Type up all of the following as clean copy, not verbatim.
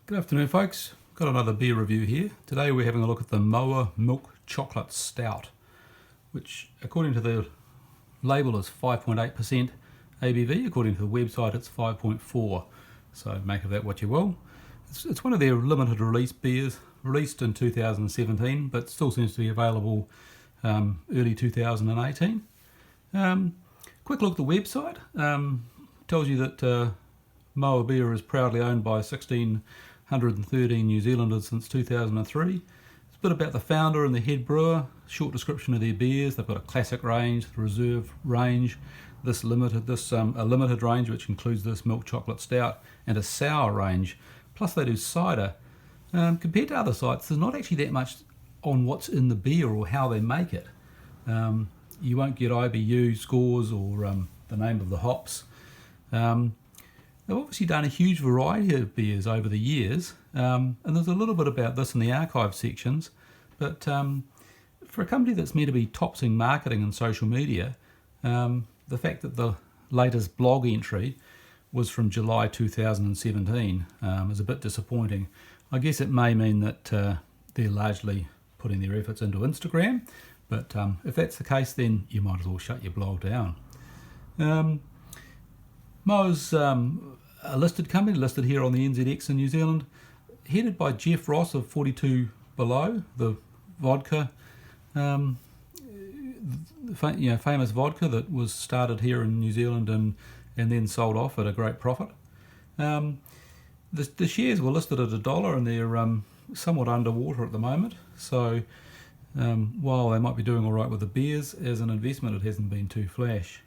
Good afternoon, folks. Got another beer review here. Today we're having a look at the Moa Milk Chocolate Stout, which according to the label is 5.8% ABV. According to the website it's 5.4, so make of that what you will. It's one of their limited release beers, released in 2017, but still seems to be available early 2018. Quick look at the website. Tells you that Moa beer is proudly owned by 1,613 New Zealanders since 2003. It's a bit about the founder and the head brewer, short description of their beers. They've got a classic range, the reserve range, a limited range which includes this milk chocolate stout, and a sour range. Plus they do cider. Compared to other sites, there's not actually that much on what's in the beer or how they make it. You won't get IBU scores or the name of the hops. They've obviously done a huge variety of beers over the years, and there's a little bit about this in the archive sections, but for a company that's meant to be topsing marketing and social media, the fact that the latest blog entry was from July 2017 is a bit disappointing. I guess it may mean that they're largely putting their efforts into Instagram, but if that's the case, then you might as well shut your blog down. Moa's a listed company, listed here on the NZX in New Zealand, headed by Jeff Ross of 42 Below, the vodka, famous vodka that was started here in New Zealand and then sold off at a great profit. The shares were listed at $1 and they're somewhat underwater at the moment, so while they might be doing all right with the beers, as an investment it hasn't been too flash.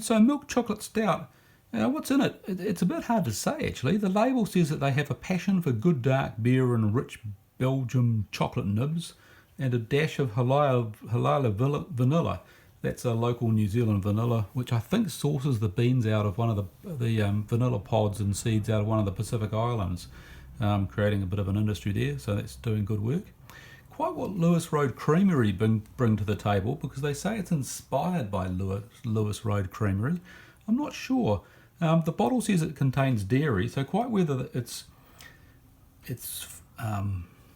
So milk chocolate stout, what's in it? It's a bit hard to say actually. The label says that they have a passion for good dark beer and rich Belgium chocolate nibs and a dash of Halala vanilla. That's a local New Zealand vanilla, which I think sources the beans out of one of the vanilla pods and seeds out of one of the Pacific Islands, creating a bit of an industry there, so that's doing good work. Quite what Lewis Road Creamery bring to the table, because they say it's inspired by Lewis Road Creamery. I'm not sure. The bottle says it contains dairy, so quite whether it's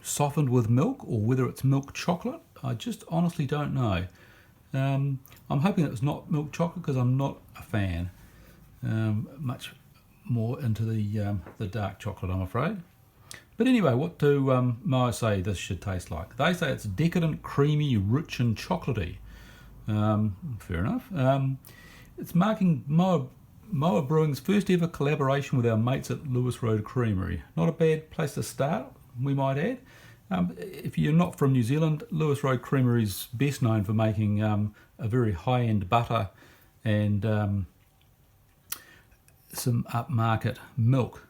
softened with milk or whether it's milk chocolate, I just honestly don't know. I'm hoping it's not milk chocolate because I'm not a fan. Much more into the dark chocolate, I'm afraid. But anyway, what do Moa say this should taste like? They say it's decadent, creamy, rich and chocolatey. Fair enough. It's marking Moa Brewing's first ever collaboration with our mates at Lewis Road Creamery. Not a bad place to start, we might add. If you're not from New Zealand, Lewis Road Creamery is best known for making a very high-end butter and some upmarket milk.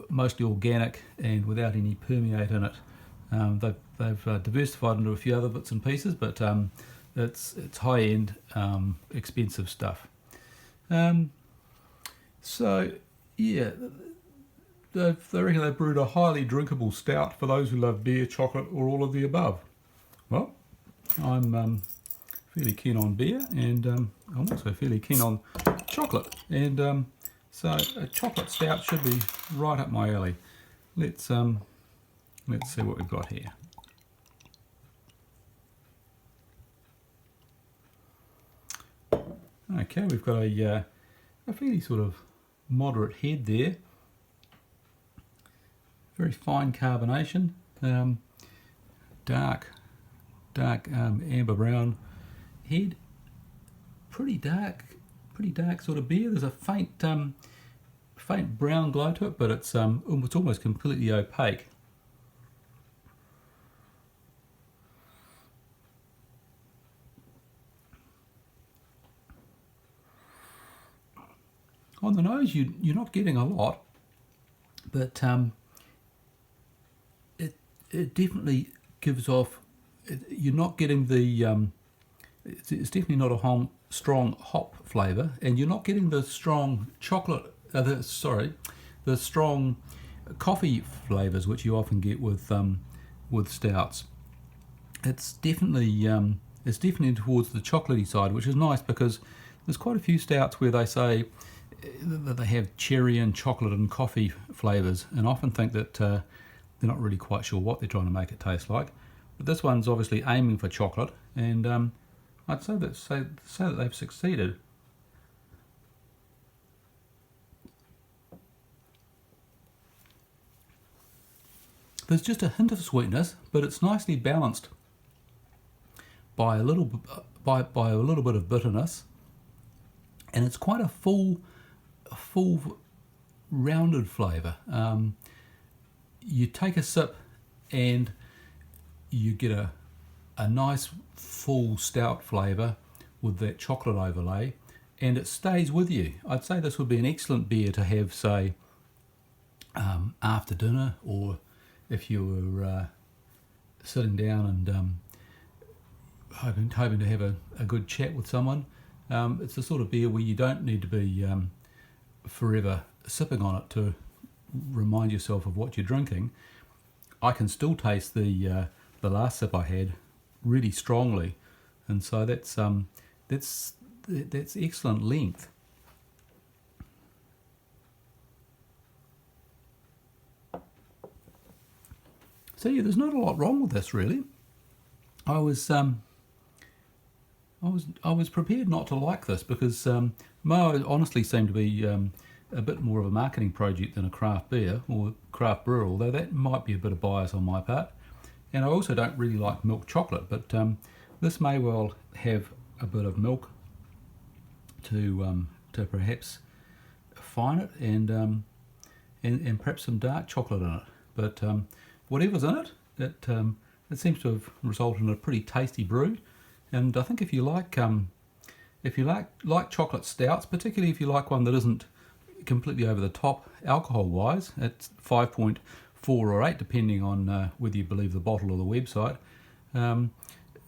Mostly organic and without any permeate in it. They've diversified into a few other bits and pieces, but it's high-end, expensive stuff. So yeah, they reckon they've brewed a highly drinkable stout for those who love beer, chocolate, or all of the above. Well, I'm fairly keen on beer, and I'm also fairly keen on chocolate, and so a chocolate stout should be right up my alley. Let's see what we've got here. Okay, we've got a fairly sort of moderate head there. Very fine carbonation. Dark amber brown head. Pretty dark sort of beer. There's a faint brown glow to it, but it's almost completely opaque. On the nose, you're not getting a lot, but it definitely gives off. You're not getting the. It's definitely not a strong hop flavour, and you're not getting the strong chocolate. The strong coffee flavours which you often get with stouts. It's definitely towards the chocolatey side, which is nice because there's quite a few stouts where they say that they have cherry and chocolate and coffee flavours, and I often think that they're not really quite sure what they're trying to make it taste like. But this one's obviously aiming for chocolate, and I'd say that they've succeeded. There's just a hint of sweetness, but it's nicely balanced by a little bit of bitterness, and it's quite a full rounded flavour. You take a sip and you get a nice full stout flavour with that chocolate overlay, and it stays with you. I'd say this would be an excellent beer to have, say, after dinner, or if you were sitting down and hoping to have a good chat with someone. It's the sort of beer where you don't need to be forever sipping on it to remind yourself of what you're drinking. I can still taste the last sip I had really strongly, and so that's excellent length. So yeah, there's not a lot wrong with this really. I was prepared not to like this because Moa honestly seemed to be a bit more of a marketing project than a craft beer or craft brewer, although that might be a bit of bias on my part. And I also don't really like milk chocolate, but this may well have a bit of milk to perhaps fine it, and perhaps some dark chocolate in it. But whatever's in it, it seems to have resulted in a pretty tasty brew. And I think if you like chocolate stouts, particularly if you like one that isn't completely over the top alcohol wise, it's 5.4 or 8 depending on whether you believe the bottle or the website.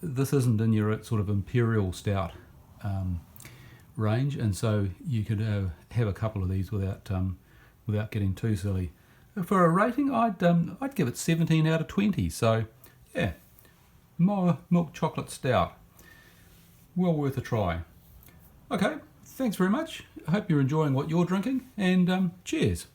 This isn't in your sort of imperial stout range, and so you could have a couple of these without getting too silly. For a rating, I'd give it 17 out of 20. So yeah, Moa Milk Chocolate Stout, well worth a try. Okay, thanks very much. I hope you're enjoying what you're drinking, and cheers.